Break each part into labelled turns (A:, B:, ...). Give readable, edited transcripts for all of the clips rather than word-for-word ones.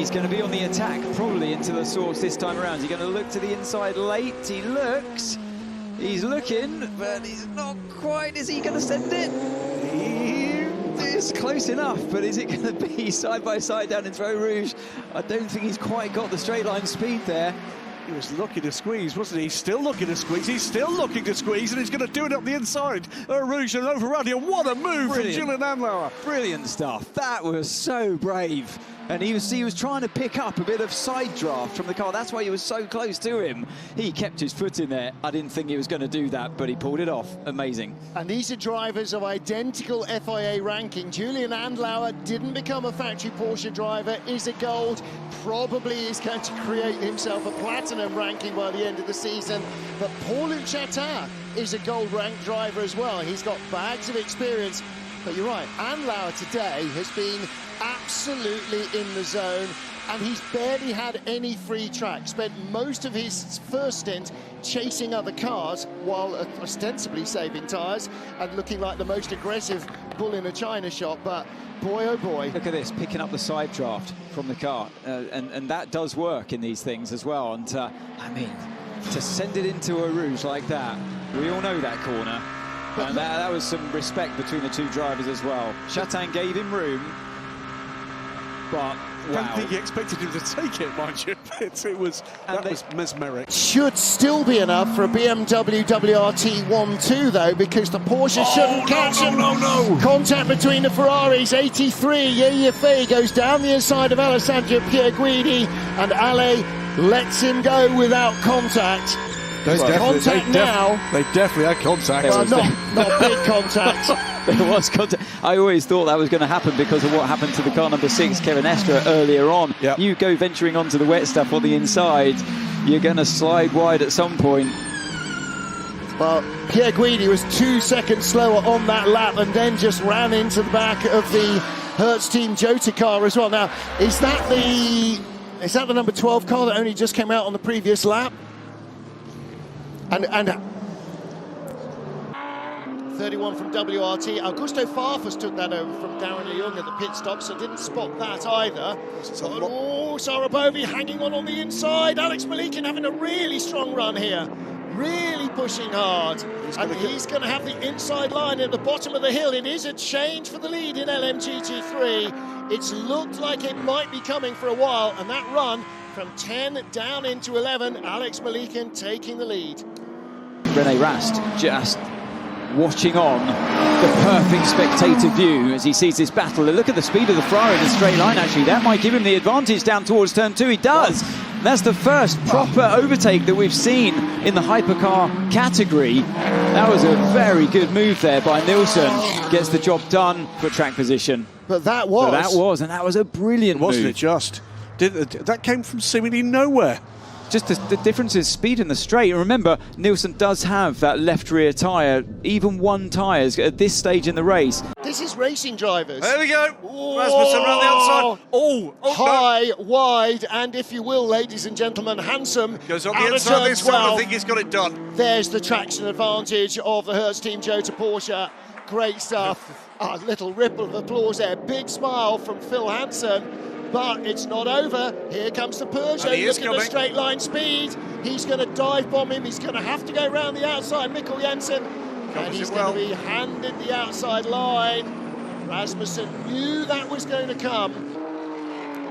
A: He's going to be on the attack, probably into the source this time around. He's going to look to the inside late. He looks. He's looking, but he's not quite. Is he going to send it? It's close enough, but is it going to be side by side down into Eau Rouge? I don't think he's quite got the straight line speed there.
B: He was looking to squeeze, wasn't he? He's still looking to squeeze. He's still looking to squeeze, and he's going to do it up the inside. Eau Rouge and overrunning. And what a move from Julian Andlauer.
A: Brilliant stuff. That was so brave. And he was trying to pick up a bit of side draft from the car. That's why he was so close to him. He kept his foot in there. I didn't think he was going to do that, but he pulled it off. Amazing.
C: And these are drivers of identical FIA ranking. Julian Andlauer didn't become a factory Porsche driver, is a gold, probably is going to create himself a platinum ranking by the end of the season. But Paul-Luc Qatar is a gold ranked driver as well. He's got bags of experience. But you're right, Andlauer today has been absolutely in the zone, and he's barely had any free track. Spent most of his first stint chasing other cars while ostensibly saving tyres and looking like the most aggressive bull in a china shop. But boy, oh boy.
A: Look at this, picking up the side draft from the car. And that does work in these things as well. And I mean, to send it into Eau Rouge like that, we all know that corner. And that was some respect between the two drivers as well. Chatin gave him room, but wow.
B: I don't think he expected him to take it, mind you. That was mesmeric.
C: Should still be enough for a BMW WRT 1-2 though, because the Porsche shouldn't catch him.
B: No.
C: Contact between the Ferraris, 83. Yaya Fay goes down the inside of Alessandro Pierguidi, and Ale lets him go without contact.
B: They definitely had contact.
C: Well, not big contact.
A: There was contact. I always thought that was going to happen because of what happened to the car number 6, Kevin Estra, earlier on.
B: Yep.
A: You go venturing onto the wet stuff on the inside, you're going to slide wide at some point.
C: Well, Pierguidi was 2 seconds slower on that lap and then just ran into the back of the Hertz Team Jota car as well. Now, is that the number 12 car that only just came out on the previous lap? And 31 from WRT. Augusto Farfus took that over from Darren Leung at the pit stop, so didn't spot that either. Oh, Sarabovi hanging on the inside. Alex Malikin having a really strong run here. Really pushing hard. He's going to have the inside line at the bottom of the hill. It is a change for the lead in LMGT3. It's looked like it might be coming for a while, and that run from 10 down into 11, Alex Malikin taking the lead.
A: Rene Rast just watching on the perfect spectator view as he sees this battle. Look at the speed of the Ferrari in the straight line, actually. That might give him the advantage down towards turn 2. He does. That's the first proper overtake that we've seen in the hypercar category. That was a very good move there by Nilsson. Gets the job done for track position.
C: But that was
A: a brilliant move.
B: Wasn't it just? That came from seemingly nowhere.
A: Just the difference is speed in the straight. And remember, Nilsson does have that left rear tyre, even one tyres at this stage in the race.
C: This is racing drivers.
B: There we go. Rasmussen around the outside.
C: High, wide, and if you will, ladies and gentlemen, handsome.
B: Goes on the inside this time. I think he's got it done.
C: There's the traction advantage of the Hertz Team Jota Porsche. Great stuff. A little ripple of applause there. Big smile from Phil Hansen. But it's not over. Here comes the Peugeot. Look at the straight line speed. He's going to dive bomb him. He's going to have to go around the outside. Mikkel Jensen. And he's going to be handed the outside line. Rasmussen knew that was going to come.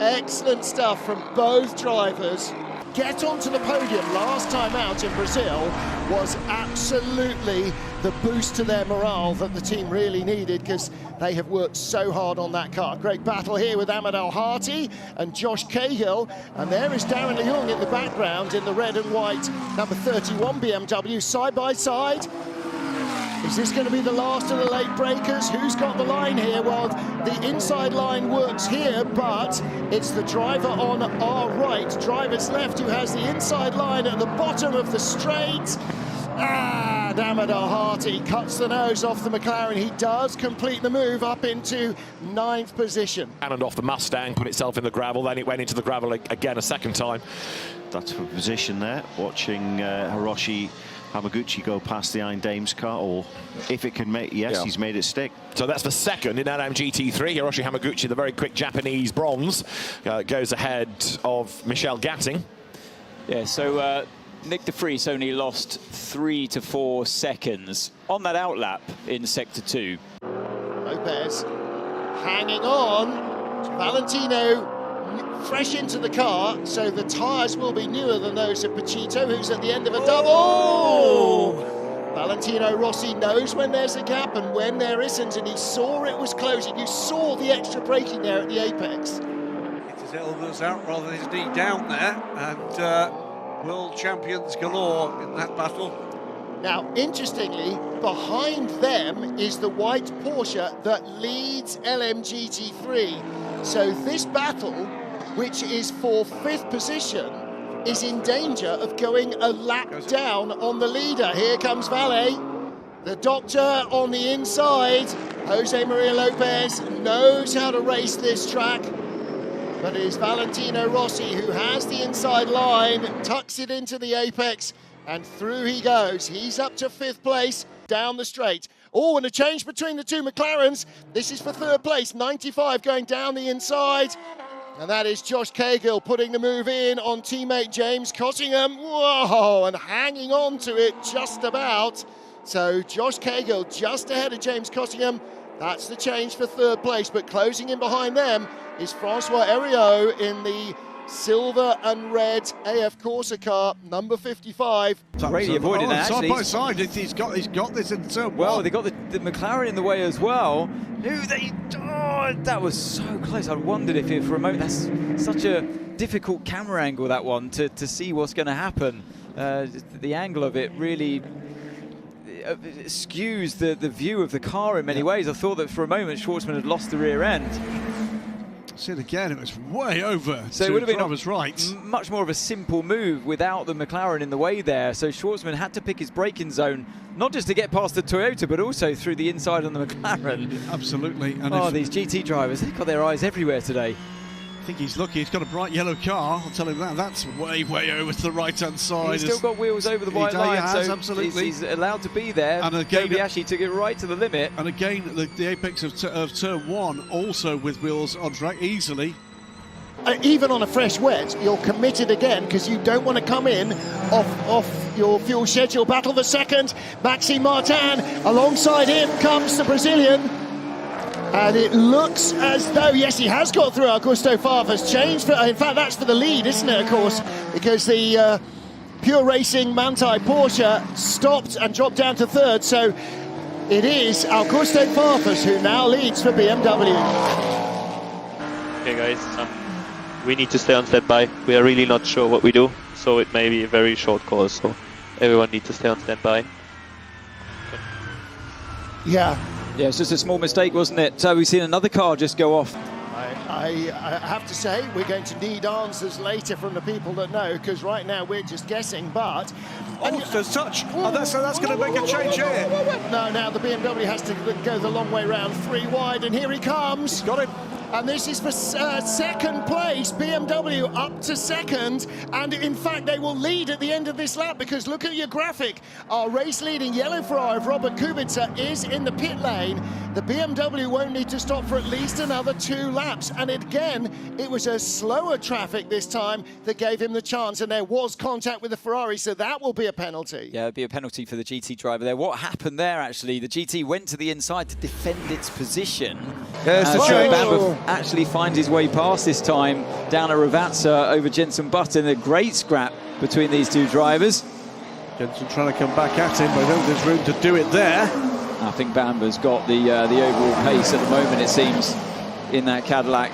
C: Excellent stuff from both drivers. Get onto the podium last time out in Brazil was absolutely the boost to their morale that the team really needed, because they have worked so hard on that car. Great battle here with Ahmed Al-Hati and Josh Cahill, and there is Darren Leung in the background in the red and white number 31 BMW side by side. Is this going to be the last of the late breakers? Who's got the line here? Well, the inside line works here, but it's the driver on our right, driver's left, who has the inside line at the bottom of the straight. And Ahmed Al-Hati cuts the nose off the McLaren. He does complete the move up into 9th position.
D: And off the Mustang, put itself in the gravel, then it went into the gravel again a second time.
E: That's for position there, watching Hiroshi Hamaguchi go past the Iron Dames car, or if it can make, yes, he's made it stick.
D: So that's the second in LMGT3. Hiroshi Hamaguchi, the very quick Japanese bronze, goes ahead of Michel Gatting.
A: Yeah, so Nick de Vries only lost 3 to 4 seconds on that outlap in Sector 2.
C: Lopez hanging on. Valentino fresh into the car, so the tyres will be newer than those of Pachito, who's at the end of a double. Oh! Valentino Rossi knows when there's a gap and when there isn't, and he saw it was closing. You saw the extra braking there at the apex.
B: Hit his elbows out rather than his knee down there, and world champions galore in that battle.
C: Now, interestingly, behind them is the white Porsche that leads LMGT3. So this battle, which is for 5th position, is in danger of going a lap down on the leader. Here comes Valle, the doctor on the inside. Jose Maria Lopez knows how to race this track, but it is Valentino Rossi who has the inside line, tucks it into the apex, and through he goes. He's up to 5th place down the straight. Oh, and a change between the two McLarens. This is for 3rd place, 95 going down the inside. And that is Josh Cahill putting the move in on teammate James Cottingham. Whoa, and hanging on to it just about. So Josh Cahill just ahead of James Cottingham. That's the change for 3rd place, but closing in behind them is Francois Heriot in the silver and red AF Corsa car, number 55.
A: Really avoiding that,
B: side
A: actually.
B: by side, he's got this in turn
A: Well,
B: one.
A: they got the McLaren in the way as well. That was so close. I wondered if for a moment, that's such a difficult camera angle, that one, to see what's going to happen. The angle of it really skews the view of the car in many ways. I thought that for a moment Schwartzman had lost the rear end.
B: See it again, it was way over.
A: So it would have been
B: right.
A: much more of a simple move without the McLaren in the way there. So Schwartzman had to pick his braking zone, not just to get past the Toyota, but also through the inside on the McLaren.
B: Absolutely. And
A: these GT drivers, they've got their eyes everywhere today.
B: I think he's lucky. He's got a bright yellow car. I'll tell him that. That's way over to the right-hand side.
A: He's still got wheels over the white line, so
B: absolutely.
A: he's allowed to be there.
B: And again,
A: Kobayashi took it right to the limit.
B: And again, the apex of turn 1, also with wheels on track, easily.
C: Even on a fresh wet, you're committed again because you don't want to come in off your fuel schedule. Battle for second, Maxime Martin. Alongside him comes the Brazilian. And it looks as though, yes, he has got through. Augusto Favre's changed. In fact, that's for the lead, isn't it, of course? Because the Pure Racing Manthey Porsche stopped and dropped down to 3rd. So it is Augusto Favre who now leads for BMW.
F: Okay, guys, we need to stay on standby. We are really not sure what we do, so it may be a very short call. So everyone needs to stay on standby.
C: Yeah.
A: Yeah, it's just a small mistake, wasn't it? So we've seen another car just go off.
C: I have to say, we're going to need answers later from the people that know, because right now we're just guessing, but...
B: there's touch. That's going to make a change here.
C: No, now the BMW has to go the long way round, 3 wide, and here he comes.
B: Got him.
C: And this is for 2nd place, BMW up to 2nd, and in fact they will lead at the end of this lap, because look at your graphic. Our race-leading yellow Ferrari of Robert Kubica is in the pit lane. The BMW won't need to stop for at least another 2 laps, and again, it was a slower traffic this time that gave him the chance, and there was contact with the Ferrari, so that will be a penalty.
A: Yeah, it'd be a penalty for the GT driver there. What happened there, actually? The GT went to the inside to defend its position. Bamber actually finds his way past this time down a Ravazza over Jenson Button. A great scrap between these two drivers.
B: Jenson trying to come back at him, but I don't think there's room to do it there.
A: I think Bamber's got the overall pace at the moment, it seems, in that Cadillac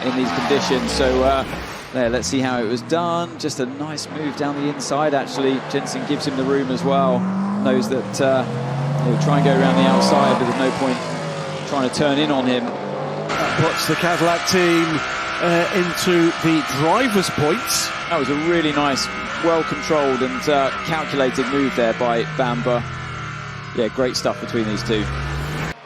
A: in these conditions. So there, let's see how it was done. Just a nice move down the inside, actually. Jenson gives him the room as well. Knows that he'll try and go around the outside, but there's no point trying to turn in on him.
B: That puts the Cadillac team into the driver's points.
A: That was a really nice, well-controlled and calculated move there by Bamber. Yeah, great stuff between these two.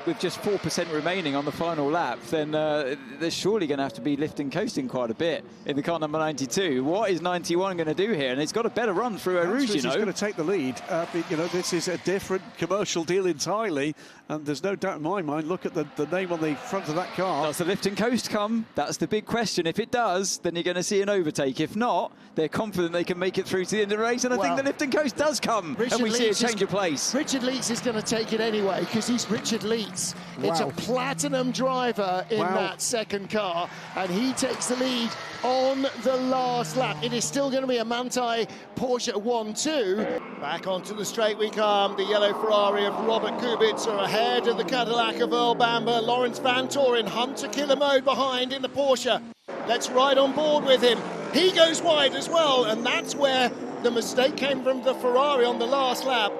A: with just 4% remaining on the final lap, then they're surely going to have to be lifting coasting quite a bit in the car number 92. What is 91 going to do here? And it's got a better run through Eau Rouge, you know.
B: He's going to take the lead. You know, this is a different commercial deal entirely, and there's no doubt in my mind, look at the name on the front of that car.
A: Does the lift and coast come? That's the big question. If it does, then you're going to see an overtake. If not, they're confident they can make it through to the end of the race, and I think the lift and coast does come, and we see a change of place.
C: Richard Leeds is going to take it anyway, because he's Richard Leeds. It's a platinum driver in that second car, and he takes the lead on the last lap. It is still going to be a Manthey Porsche 1-2. Back onto the straight we come. The yellow Ferrari of Robert Kubica ahead of the Cadillac of Earl Bamber. Lawrence Van Toren, Hunter Killer mode behind in the Porsche. Let's ride on board with him. He goes wide as well, and that's where the mistake came from the Ferrari on the last lap.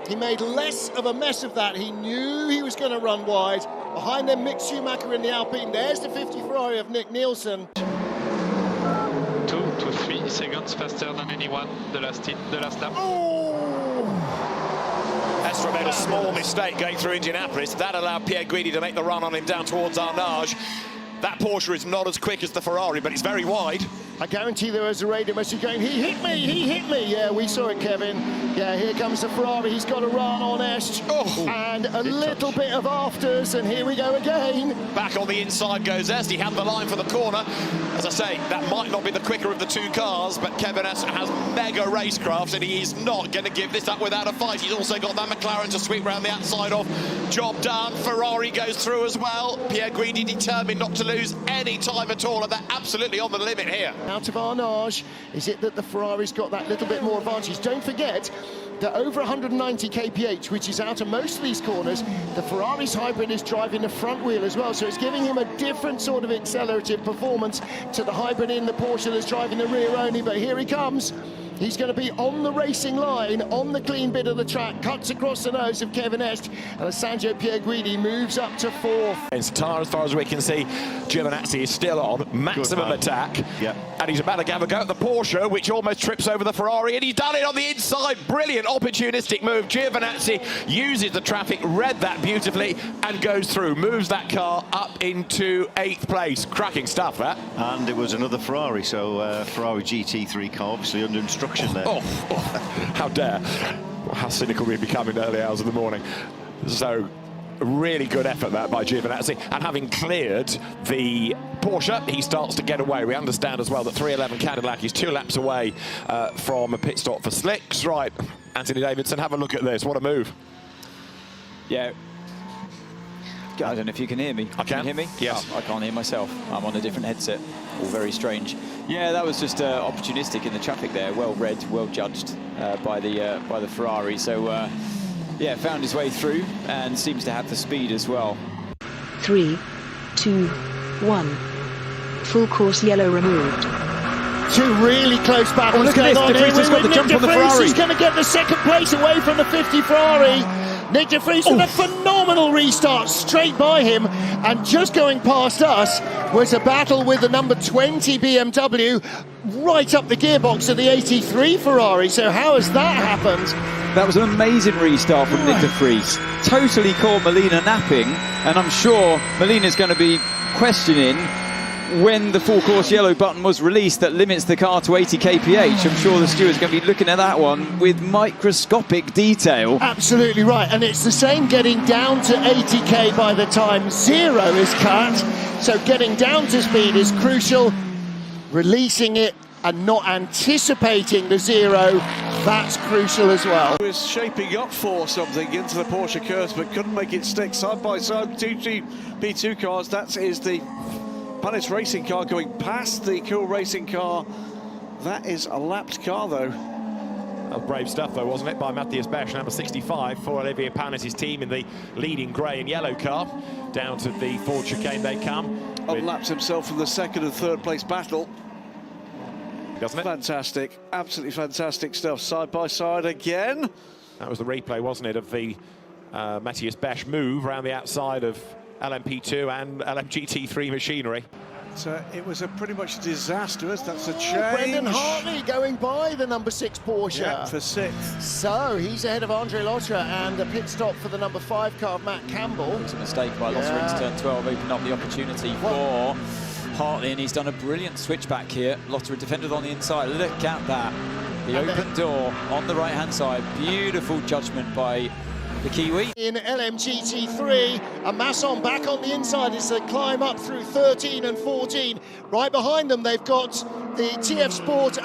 C: He made less of a mess of that. He knew he was going to run wide. Behind them, Mick Schumacher in the Alpine. There's the 50 Ferrari of Nick Nielsen.
G: 2 to 3 seconds faster than anyone the last lap.
D: Estra made a small mistake going through Indianapolis. That allowed Pierre Guidi to make the run on him down towards Arnage. That Porsche is not as quick as the Ferrari, but it's very wide.
C: I guarantee there was a radio message going, he hit me, he hit me. Yeah, we saw it, Kevin. Yeah, here comes the Ferrari. He's got a run on Est. And a little bit of afters, and here we go again.
D: Back on the inside goes Est. He had the line for the corner. As I say, that might not be the quicker of the two cars, but Kevin Est has mega racecraft, and he is not going to give this up without a fight. He's also got that McLaren to sweep round the outside of. Job done. Ferrari goes through as well. Pierre Guidi determined not to lose any time at all, and they're absolutely on the limit here.
C: Out of Arnage, is it that the Ferrari's got that little bit more advantage? Don't forget that over 190 kph, which is out of most of these corners, the Ferrari's hybrid is driving the front wheel as well, so it's giving him a different sort of accelerative performance to the hybrid in the Porsche that's driving the rear only. But here he comes. He's going to be on the racing line, on the clean bit of the track, cuts across the nose of Kevin Est, and Alessandro Pierre Guidi moves up to 4th.
D: In Qatar, as far as we can see, Giovinazzi is still on, maximum attack, and he's about to have a go at the Porsche, which almost trips over the Ferrari, and he's done it on the inside. Brilliant opportunistic move. Giovinazzi uses the traffic, read that beautifully, and goes through, moves that car up into 8th place. Cracking stuff, that.
E: And it was another Ferrari, so Ferrari GT3 car, obviously under instruction there.
D: How dare. How cynical we're becoming in early hours of the morning. So, really good effort that by Giovinazzi. And having cleared the Porsche, he starts to get away. We understand as well that 311 Cadillac is 2 laps away from a pit stop for slicks. Right, Anthony Davidson, have a look at this. What a move.
A: Yeah. I don't know if you can hear me.
D: I can.
A: You hear me?
D: Yes.
A: Oh, I can't hear myself. I'm on a different headset. All very strange. Yeah, that was just opportunistic in the traffic there. Well read, well judged by the Ferrari. So, yeah, found his way through and seems to have the speed as well.
H: 3, 2, 1. Full course yellow removed.
C: 2 really close battles going on here. He's got the jump on the Ferrari. He's going to get the 2nd place away from the 50 Ferrari. Nick de Vries with a phenomenal restart straight by him, and just going past us was a battle with the number 20 BMW right up the gearbox of the 83 Ferrari. So how has that happened?
A: That was an amazing restart from Nick de Vries. Totally caught Molina napping, and I'm sure Molina's going to be questioning when the full course yellow button was released that limits the car to 80 kph. I'm sure the steward's going to be looking at that one with microscopic detail.
C: Absolutely right, and it's the same getting down to 80k by the time 0 is cut. So getting down to speed is crucial. Releasing it and not anticipating the 0, that's crucial as well.
B: He was shaping up for something into the Porsche curse, but couldn't make it stick. Side by side, 2 P2 cars. That is the Punis racing car going past the Cool racing car. That is a lapped car, though.
D: Well, brave stuff, though, wasn't it, by Matthias Besch, number 65, for Olivier Panis' team in the leading grey and yellow car. Down to the Ford chicane they come.
B: Unlaps himself from the 2nd and 3rd place battle.
D: Doesn't it?
B: Fantastic, absolutely fantastic stuff. Side by side again.
D: That was the replay, wasn't it, of the Matthias Besch move around the outside of LMP2 and LMGT3 machinery.
B: It was a pretty much disastrous. That's a change.
C: Brendan Hartley going by the number 6 Porsche.
B: Yeah, for 6th.
C: So he's ahead of Andre Lotterer, and a pit stop for the number 5 car of Matt Campbell.
A: It's a mistake by Lotterer into turn 12, opened up the opportunity for Hartley, and he's done a brilliant switchback here. Lotterer defended on the inside. Look at that. The open door on the right-hand side. Beautiful judgment by the Kiwi.
C: In LMGT3, a Masson back on the inside as they climb up through 13 and 14. Right behind them, they've got the TF Sport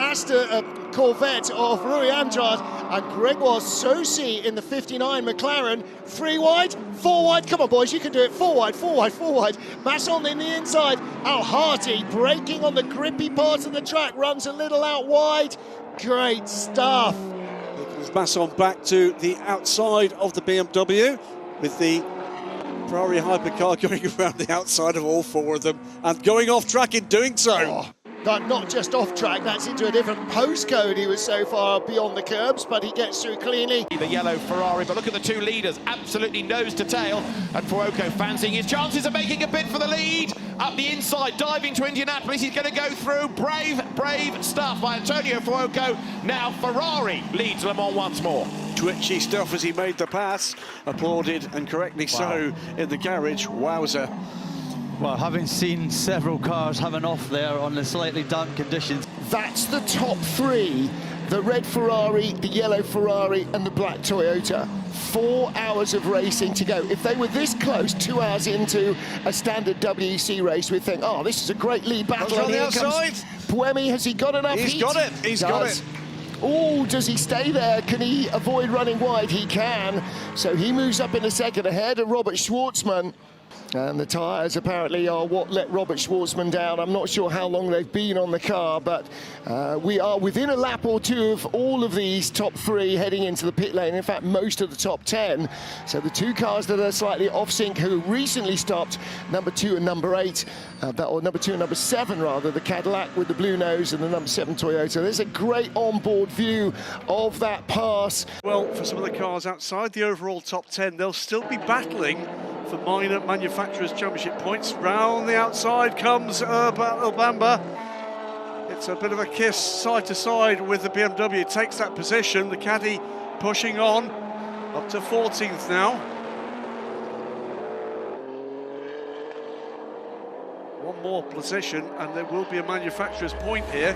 C: Corvette of Rui Andrade and Gregoire Saucy in the 59 McLaren. 3 wide, 4 wide. Come on, boys, you can do it. 4 wide, 4 wide, 4 wide. Masson in the inside. Al Harty braking on the grippy part of the track, runs a little out wide. Great stuff.
B: Masson back to the outside of the BMW with the Ferrari Hypercar going around the outside of all 4 of them and going off track in doing so.
C: But not just off track, that's into a different postcode. He was so far beyond the curbs, but he gets through cleanly.
D: The yellow Ferrari, but look at the 2 leaders, absolutely nose to tail, and Fuoco fancying his chances of making a bid for the lead. Up the inside, diving to Indianapolis, he's going to go through. Brave stuff by Antonio Fuoco. Now Ferrari leads Le Mans once more.
B: Twitchy stuff as he made the pass, applauded and correctly so in the garage. Wowzer.
I: Well, having seen several cars have an off there on the slightly damp conditions.
C: That's the top 3. The red Ferrari, the yellow Ferrari and the black Toyota. 4 hours of racing to go. If they were this close 2 hours into a standard WEC race, we'd think, oh, this is a great lead battle.
B: On the outside.
C: Buemi, has he got enough heat?
B: He's got it. He's got it.
C: Oh, does he stay there? Can he avoid running wide? He can. So he moves up in a second ahead of Robert Schwartzman. And the tyres apparently are what let Robert Schwartzman down. I'm not sure how long they've been on the car, but we are within a lap or 2 of all of these top 3 heading into the pit lane. In fact, most of the top 10. So the 2 cars that are slightly off sync who recently stopped, number 2 and number 8, or number 2 and number 7 rather, the Cadillac with the blue nose and the number 7 Toyota. There's a great onboard view of that pass.
B: Well, for some of the cars outside the overall top 10, they'll still be battling for minor manufacturers' championship points. Round the outside comes Bamba. It's a bit of a kiss side to side with the BMW. It takes that position. The Caddy pushing on up to 14th now. One more position and there will be a manufacturer's point here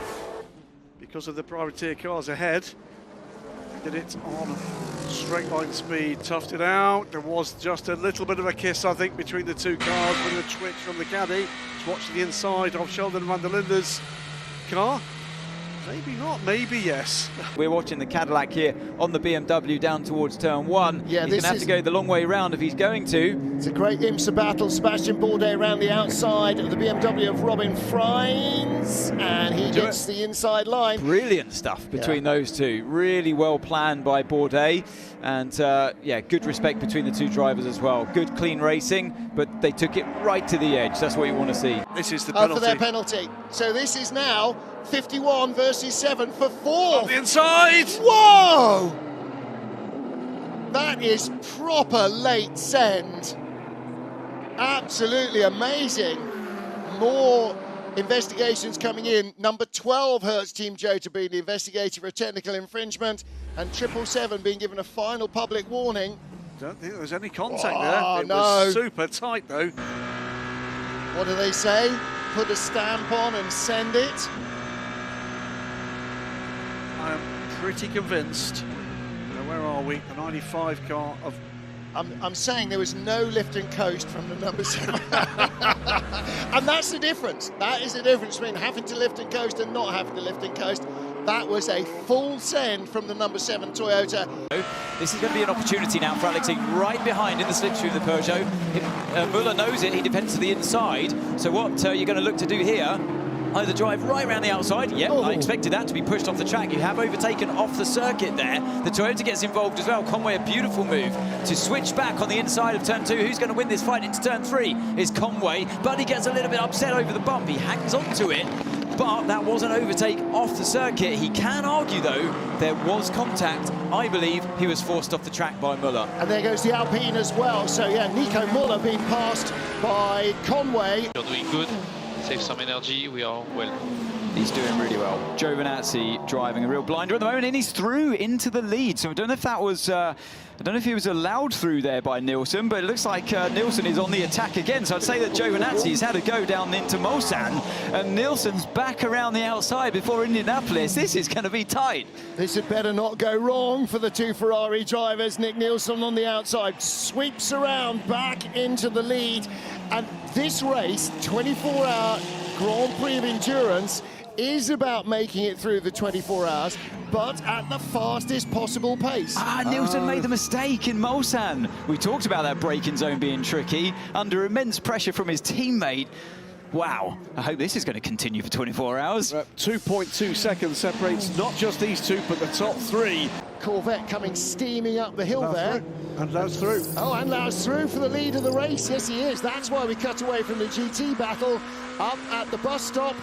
B: because of the privateer cars ahead. Did it on straight line speed, toughed it out. There was just a little bit of a kiss, I think, between the 2 cars with a twitch from the Caddy. Just watching the inside of Sheldon van der Linde's car. Maybe not, maybe yes.
A: We're watching the Cadillac here on the BMW down towards turn 1.
C: Yeah,
A: he's going to have to go the long way round if he's going to.
C: It's a great IMSA battle. Sebastian Bourdais around the outside of the BMW of Robin Freins, and he gets the inside line.
A: Brilliant stuff between those 2. Really well planned by Bourdais, and yeah, good respect between the 2 drivers as well. Good clean racing, but they took it right to the edge. That's what you want to see.
B: This is the penalty.
C: For their penalty. So this is now 51 versus 7 for 4.
B: On the inside!
C: Whoa! That is proper late send. Absolutely amazing. More investigations coming in. Number 12 Hertz Team Joe to be the investigator for a technical infringement, and 777 being given a final public warning.
B: Don't think there was any contact there. It
C: no.
B: was super tight though.
C: What do they say? Put a stamp on and send it.
B: I'm pretty convinced. Now, where are we? The 95 car of...
C: I'm saying there was no lift and coast from the number 7. And that's the difference. That is the difference between having to lift and coast and not having to lift and coast. That was a full send from the number 7 Toyota.
A: This is going to be an opportunity now for Alexei right behind in the slipstream of the Peugeot. Muller knows it, he defends to the inside. So what you're going to look to do here, either drive right around the outside. Yep, I expected that to be pushed off the track. You have overtaken off the circuit there. The Toyota gets involved as well. Conway, a beautiful move to switch back on the inside of turn 2. Who's going to win this fight into turn 3 is Conway, but he gets a little bit upset over the bump. He hangs on to it, but that was an overtake off the circuit. He can argue, though, there was contact. I believe he was forced off the track by Muller.
C: And there goes the Alpine as well. So, yeah, Nico Muller being passed by Conway.
G: You're doing good. save some energy. We are well.
A: He's doing really well. Giovinazzi driving a real blinder at the moment, and he's through into the lead. So I don't know if that was, I don't know if he was allowed through there by Nielsen, but it looks like Nielsen is on the attack again. So I'd say that Giovinazzi's had a go down into Mulsanne, and Nielsen's back around the outside before Indianapolis. This is going to be tight.
C: This had better not go wrong for the two Ferrari drivers. Nick Nielsen on the outside sweeps around back into the lead. And this race, 24-hour Grand Prix of Endurance, is about making it through the 24 hours, but at the fastest possible pace.
A: Nielsen made the mistake in Mulsanne. We talked about that braking zone being tricky, under immense pressure from his teammate. Wow, I hope this is going to continue for 24 hours.
B: 2.2 seconds separates not just these two, but the top three.
C: Corvette coming steaming up the hill there.
B: And Lau's through.
C: Oh, and Lau's through for the lead of the race. Yes, he is. That's why we cut away from the GT battle. Up at the bus stop,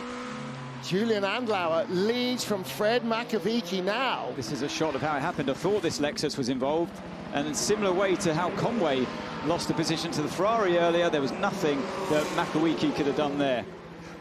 C: Julian Andlauer leads from Fred Makovici now.
A: This is a shot of how it happened. I thought this Lexus was involved, and in a similar way to how Conway lost the position to the Ferrari earlier, there was nothing that Makowiecki could have done there.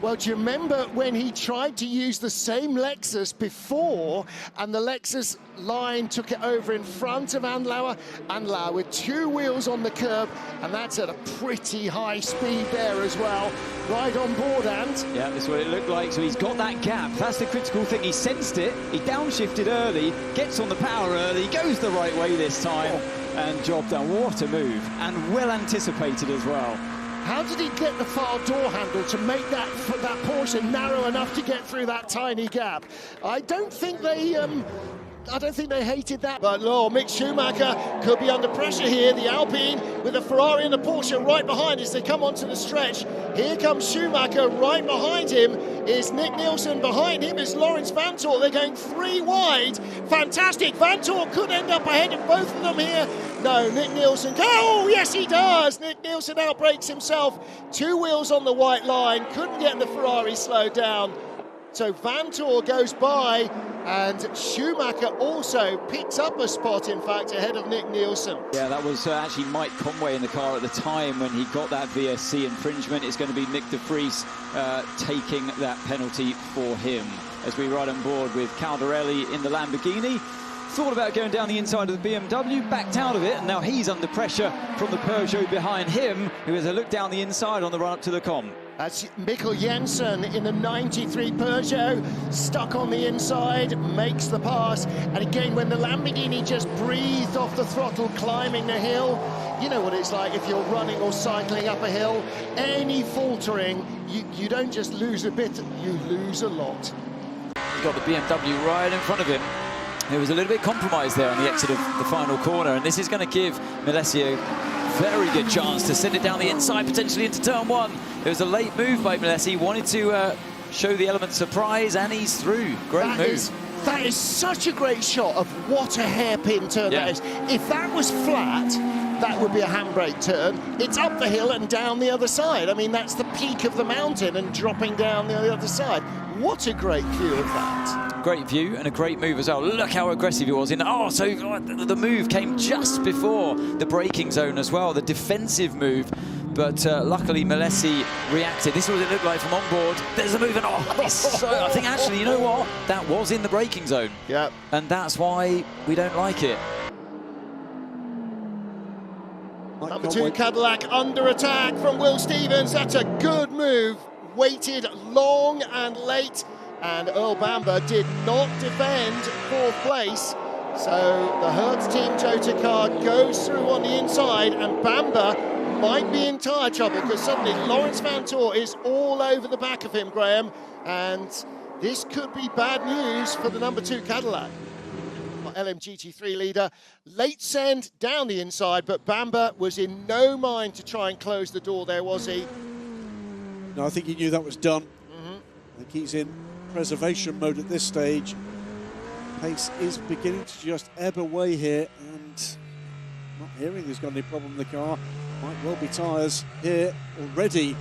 C: Well, do you remember when he tried to use the same Lexus before, and the Lexus line took it over in front of Andlauer? Andlauer with two wheels on the curb, and that's at a pretty high speed there as well. Right on board, Ant.
A: Yeah, this is what it looked like. So he's got that gap. That's the critical thing. He sensed it. He downshifted early, gets on the power early, goes the right way this time, and job done. What a move, and well anticipated as well.
C: How did he get the far door handle to make that Porsche narrow enough to get through that tiny gap? I don't think they hated that. But Mick Schumacher could be under pressure here. The Alpine with the Ferrari and the Porsche right behind as they come onto the stretch. Here comes Schumacher. Right behind him is Nick Nielsen. Behind him is Lawrence Vanthoor. They're going three wide. Fantastic. Vanthoor could end up ahead of both of them here. No, Nick Nielsen. Oh, yes, he does. Nick Nielsen outbrakes himself. Two wheels on the white line. Couldn't get the Ferrari slowed down. So Vanthoor goes by, and Schumacher also picks up a spot, in fact, ahead of Nick Nielsen.
A: Yeah, that was actually Mike Conway in the car at the time when he got that VSC infringement. It's going to be Nick de Vries taking that penalty for him. As we ride on board with Caldarelli in the Lamborghini. Thought about going down the inside of the BMW, backed out of it, and now he's under pressure from the Peugeot behind him, who has a look down the inside on the run-up to the Com.
C: That's Mikkel Jensen in the 93 Peugeot, stuck on the inside, makes the pass. And again, when the Lamborghini just breathed off the throttle, climbing the hill, you know what it's like if you're running or cycling up a hill. Any faltering, you don't just lose a bit, you lose a lot.
A: He's got the BMW right in front of him. There was a little bit compromised there on the exit of the final corner, and this is going to give Milesi a very good chance to send it down the inside, potentially into turn one. There was a late move by Milesi. He wanted to show the element of surprise, and he's through. Great move.
C: That is such a great shot of what a hairpin turn that is. If that was flat, that would be a handbrake turn. It's up the hill and down the other side. I mean, that's the peak of the mountain and dropping down the other side. What a great view of that.
A: Great view and a great move as well. Look how aggressive he was in. So the move came just before the braking zone as well, the defensive move. But luckily Milesi reacted. This is what it looked like from on board. There's a move, and I think actually, you know what? That was in the braking zone.
C: Yeah.
A: And that's why we don't like it.
C: Number 2 Cadillac under attack from Will Stevens. That's a good move. Waited long and late, and Earl Bamber did not defend 4th place. So the Hertz team Jota car goes through on the inside, and Bamber might be in tyre trouble because suddenly Lawrence Vanthoor is all over the back of him, Graham, and this could be bad news for the number 2 Cadillac. LMGT3 leader, late send down the inside, but Bamber was in no mind to try and close the door there, was he?
B: No, I think he knew that was done. I think he's in preservation mode at this stage. Pace is beginning to just ebb away here, and not hearing there's got any problem in the car. Might well be tyres here already.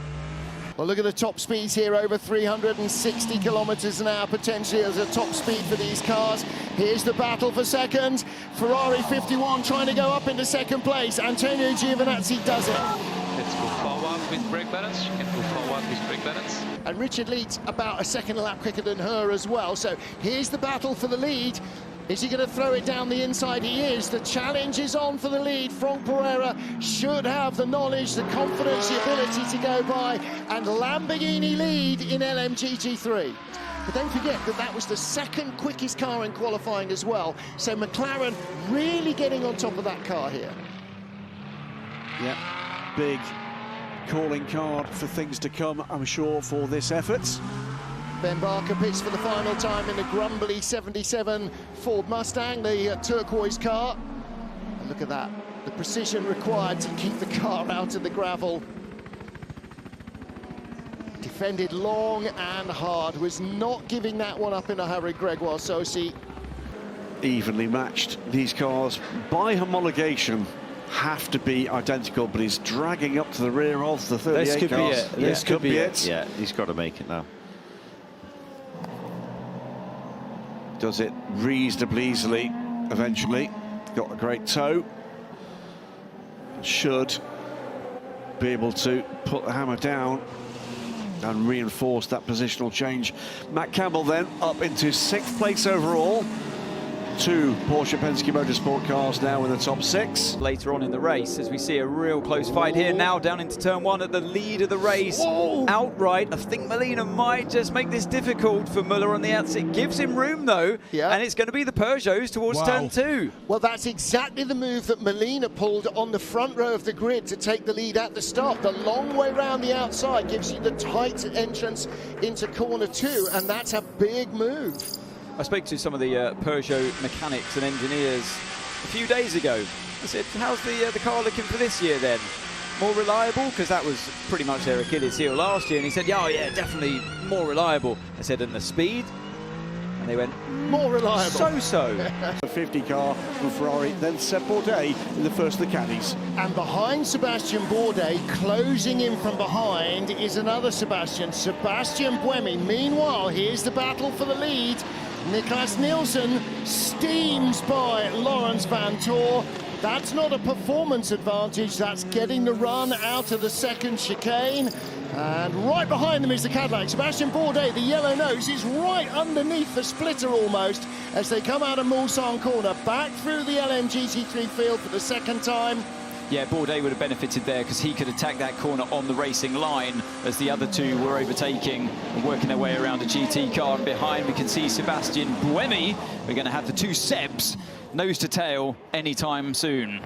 C: Well, look at the top speeds here, over 360 kilometres an hour potentially as a top speed for these cars. Here's the battle for second. Ferrari 51 trying to go up into second place. Antonio Giovinazzi does it.
G: Let's go forward. with brake balance. She can go forward with brake balance.
C: And Richard leads about a second a lap quicker than her as well. So here's the battle for the lead. Is he going to throw it down the inside? He is. The challenge is on for the lead. Franck Pereira should have the knowledge, the confidence, the ability to go by. And Lamborghini lead in LMGT3. But don't forget that that was the second quickest car in qualifying as well. So McLaren really getting on top of that car here.
B: Yeah, big calling card for things to come, I'm sure, for this effort.
C: Ben Barker pits for the final time in the grumbly 77 Ford Mustang, the turquoise car. And look at that, the precision required to keep the car out of the gravel. Defended long and hard, was not giving that one up in a hurry, Gregoire Saucy.
B: Evenly matched, these cars, by homologation, have to be identical, but he's dragging up to the rear of the 38
A: This could
B: cars.
A: be it.
B: This could be it.
E: Yeah, he's got to make it now.
B: Does it reasonably easily, eventually. Got a great toe. Should be able to put the hammer down and reinforce that positional change. Matt Campbell then up into 6th place overall. 2 Porsche Penske Motorsport cars now in the top 6.
A: Later on in the race, as we see a real close fight here, now down into turn 1 at the lead of the race. Outright, I think Molina might just make this difficult for Muller on the outside. Gives him room though, and it's going to be the Peugeots towards turn 2.
C: Well, that's exactly the move that Molina pulled on the front row of the grid to take the lead at the start. The long way round the outside gives you the tight entrance into corner 2, and that's a big move.
A: I spoke to some of the Peugeot mechanics and engineers a few days ago. I said, how's the car looking for this year then? More reliable? Because that was pretty much their Achilles heel last year. And he said, yeah, definitely more reliable. I said, and the speed? And they went,
C: more reliable.
A: So-so.
B: A 50 car from Ferrari, then Seb Bourdais in the first of the Caddies.
C: And behind Sebastian Bourdais, closing in from behind, is another Sebastian Buemi. Meanwhile, here's the battle for the lead. Niklas Nielsen steams by Lawrence Van Tor. That's not a performance advantage, that's getting the run out of the second chicane. And right behind them is the Cadillac. Sebastian Bourdais, the yellow nose, is right underneath the splitter almost as they come out of Mulsanne corner, back through the LMGT3 field for the second time.
A: Yeah, Bourdais would have benefited there because he could attack that corner on the racing line as the other two were overtaking and working their way around a GT car. And behind we can see Sebastian Buemi. We're going to have the 2 Sebs nose to tail anytime soon.